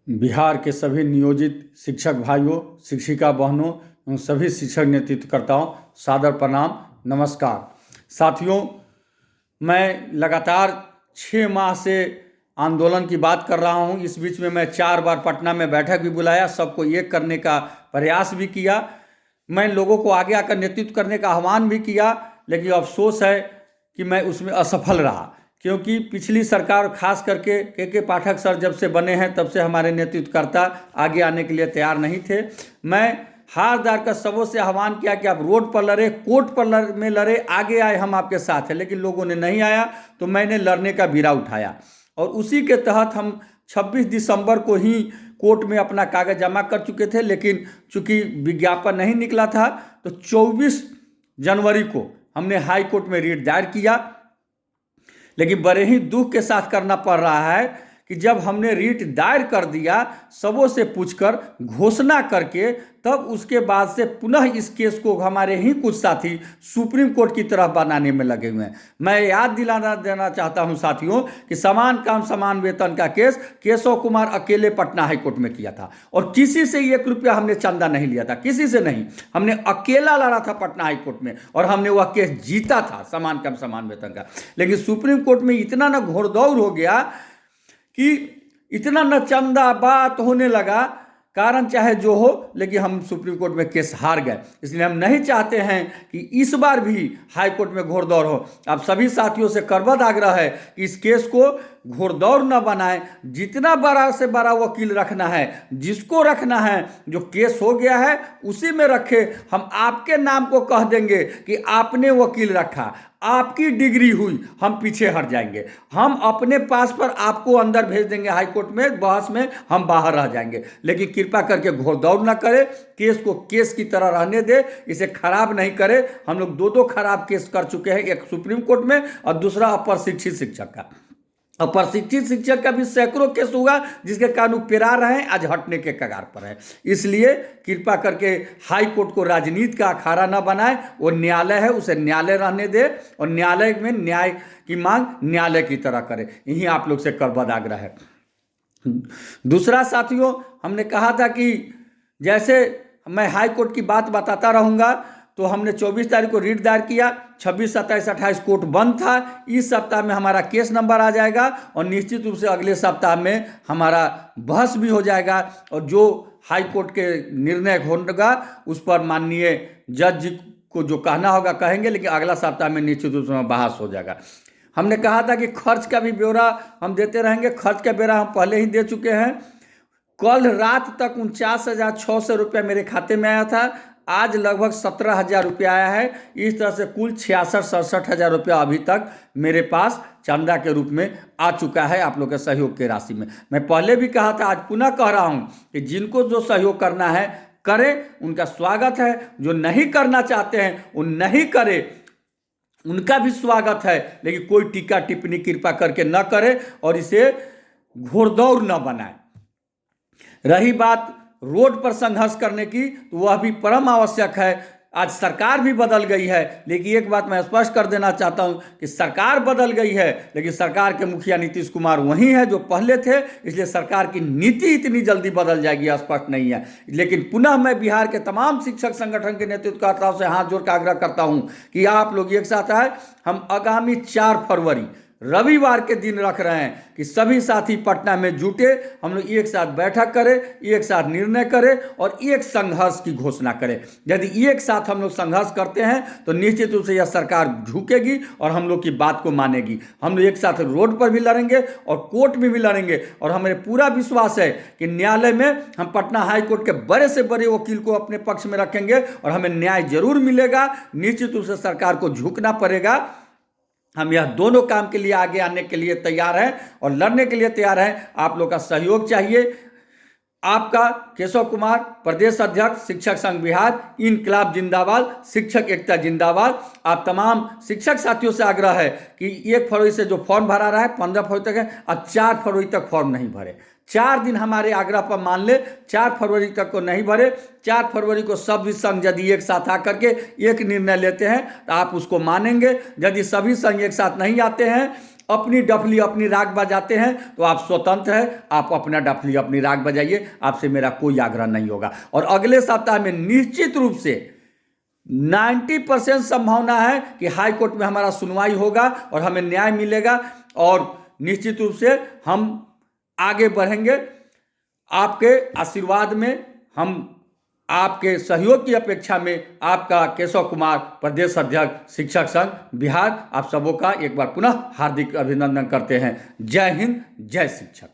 बिहार के सभी नियोजित शिक्षक भाइयों, शिक्षिका बहनों एवं सभी शिक्षक नेतृत्वकर्ताओं सादर प्रणाम, नमस्कार। साथियों, मैं लगातार 6 माह से आंदोलन की बात कर रहा हूं। इस बीच में मैं 4 बार पटना में बैठक भी बुलाया, सबको एक करने का प्रयास भी किया। मैं लोगों को आगे आकर नेतृत्व करने का आह्वान भी किया, लेकिन अफसोस है कि मैं उसमें असफल रहा, क्योंकि पिछली सरकार खास करके के पाठक सर जब से बने हैं तब से हमारे नेतृत्वकर्ता आगे आने के लिए तैयार नहीं थे। मैं हार दार कर सबों से आह्वान किया कि आप रोड पर लड़े, कोर्ट पर में लड़े, आगे आए, हम आपके साथ हैं, लेकिन लोगों ने नहीं आया, तो मैंने लड़ने का बीड़ा उठाया और उसी के तहत हम 26 दिसंबर को ही कोर्ट में अपना कागज जमा कर चुके थे। लेकिन चूंकि विज्ञापन नहीं निकला था, तो 24 जनवरी को हमने हाई कोर्ट में रिट दायर किया। लेकिन बड़े ही दुख के साथ करना पड़ रहा है कि जब हमने रिट दायर कर दिया, सबों से पूछकर घोषणा करके, तब उसके बाद से पुनः इस केस को हमारे ही कुछ साथी सुप्रीम कोर्ट की तरफ बनाने में लगे हुए हैं। मैं याद दिलाना देना चाहता हूं साथियों कि समान काम समान वेतन का केस केशव कुमार अकेले पटना हाई कोर्ट में किया था और किसी से 1 रुपया हमने चंदा नहीं लिया था, किसी से नहीं। हमने अकेला लड़ा था पटना हाई कोर्ट में और हमने वह केस जीता था, समान काम समान वेतन का। लेकिन सुप्रीम कोर्ट में इतना न घोड़दौड़ हो गया कि इतना न चंदा बात होने लगा, कारण चाहे जो हो, लेकिन हम सुप्रीम कोर्ट में केस हार गए। इसलिए हम नहीं चाहते हैं कि इस बार भी हाई कोर्ट में घोड़दौड़ हो। आप सभी साथियों से करबद्ध आग्रह है कि इस केस को घोड़दौड़ न बनाएं। जितना बड़ा से बड़ा वकील रखना है, जिसको रखना है, जो केस हो गया है उसी में रखे। हम आपके नाम को कह देंगे कि आपने वकील रखा, आपकी डिग्री हुई, हम पीछे हट जाएंगे। हम अपने पास पर आपको अंदर भेज देंगे हाई कोर्ट में, बहस में हम बाहर रह जाएंगे। लेकिन कृपा करके घोड़दौड़ ना करे, केस को केस की तरह रहने दे, इसे खराब नहीं करे। हम लोग 2 खराब केस कर चुके हैं, एक सुप्रीम कोर्ट में और दूसरा अप्रशिक्षित शिक्षक का। और प्रशिक्षित शिक्षक का भी सैकड़ों केस हुआ, जिसके कारण वो पिरा रहे हैं, आज हटने के कगार पर है। इसलिए कृपा करके हाई कोर्ट को राजनीति का अखाड़ा न बनाए। वो न्यायालय है, उसे न्यायालय रहने दे और न्यायालय में न्याय की मांग न्यायालय की तरह करे। यही आप लोग से करबद्ध आग्रह है। दूसरा साथियों, हमने कहा था कि जैसे मैं हाई कोर्ट की बात बताता रहूँगा, तो हमने 24 तारीख को रिट दायर किया। 26, 27, 28 कोर्ट बंद था। इस सप्ताह में हमारा केस नंबर आ जाएगा और निश्चित रूप से अगले सप्ताह में हमारा बहस भी हो जाएगा और जो हाई कोर्ट के निर्णय होगा उस पर माननीय जज जी को जो कहना होगा कहेंगे, लेकिन अगला सप्ताह में निश्चित रूप से बहस हो जाएगा। हमने कहा था कि खर्च का भी ब्यौरा हम देते रहेंगे। खर्च का ब्यौरा हम पहले ही दे चुके हैं। कल रात तक 49,600 रुपया मेरे खाते में आया था। आज लगभग 17,000 रुपया आया है। इस तरह से कुल 66-67 रुपया अभी तक मेरे पास चंदा के रूप में आ चुका है आप लोग के सहयोग के राशि में। मैं पहले भी कहा था, आज पुनः कह रहा हूं कि जिनको जो सहयोग करना है करें, उनका स्वागत है। जो नहीं करना चाहते हैं वो नहीं करे, उनका भी स्वागत है। लेकिन कोई टीका टिप्पणी कृपा करके न करे और इसे घोड़दौड़ न बनाए। रही बात रोड पर संघर्ष करने की, तो वह भी परम आवश्यक है। आज सरकार भी बदल गई है, लेकिन एक बात मैं स्पष्ट कर देना चाहता हूं कि सरकार बदल गई है, लेकिन सरकार के मुखिया नीतीश कुमार वही है जो पहले थे। इसलिए सरकार की नीति इतनी जल्दी बदल जाएगी स्पष्ट नहीं है। लेकिन पुनः मैं बिहार के तमाम शिक्षक संगठन के नेतृत्वकर्ताओं से हाथ जोड़ कर आग्रह करता हूं कि आप लोग एक साथ आए। हम आगामी 4 फरवरी रविवार के दिन रख रहे हैं कि सभी साथी पटना में जुटे, हम लोग एक साथ बैठक करें, एक साथ निर्णय करें और एक संघर्ष की घोषणा करें। यदि एक साथ हम लोग संघर्ष करते हैं तो निश्चित रूप से यह सरकार झुकेगी और हम लोग की बात को मानेगी। हम लोग एक साथ रोड पर भी लड़ेंगे और कोर्ट में भी लड़ेंगे और हमें पूरा विश्वास है कि न्यायालय में हम पटना हाई कोर्ट के बड़े से बड़े वकील को अपने पक्ष में रखेंगे और हमें न्याय जरूर मिलेगा। निश्चित रूप से सरकार को झुकना पड़ेगा। हम यह दोनों काम के लिए आगे आने के लिए तैयार हैं और लड़ने के लिए तैयार हैं। आप लोग का सहयोग चाहिए। आपका केशव कुमार, प्रदेश अध्यक्ष शिक्षक संघ बिहार, इनकलाब जिंदाबाद, शिक्षक एकता जिंदाबाद। आप तमाम शिक्षक साथियों से आग्रह है कि 1 फरवरी से जो फॉर्म भरा रहा है 15 फरवरी तक है, अब 4 फरवरी तक फॉर्म नहीं भरे। 4 दिन हमारे आग्रह पर मान ले, 4 फरवरी तक को नहीं भरे। 4 फरवरी को सभी संघ यदि एक साथ आकर के एक निर्णय लेते हैं तो आप उसको मानेंगे। यदि सभी संघ एक साथ नहीं आते हैं अपनी डफली अपनी राग बजाते हैं तो आप स्वतंत्र हैं, आप अपना डफली अपनी राग बजाइए, आपसे मेरा कोई आग्रह नहीं होगा। और अगले सप्ताह में निश्चित रूप से 90% संभावना है कि हाई कोर्ट में हमारा सुनवाई होगा और हमें न्याय मिलेगा और निश्चित रूप से हम आगे बढ़ेंगे। आपके आशीर्वाद में, हम आपके सहयोग की अपेक्षा में, आपका केशव कुमार, प्रदेश अध्यक्ष शिक्षक संघ बिहार, आप सबों का एक बार पुनः हार्दिक अभिनंदन करते हैं। जय हिंद, जय शिक्षक।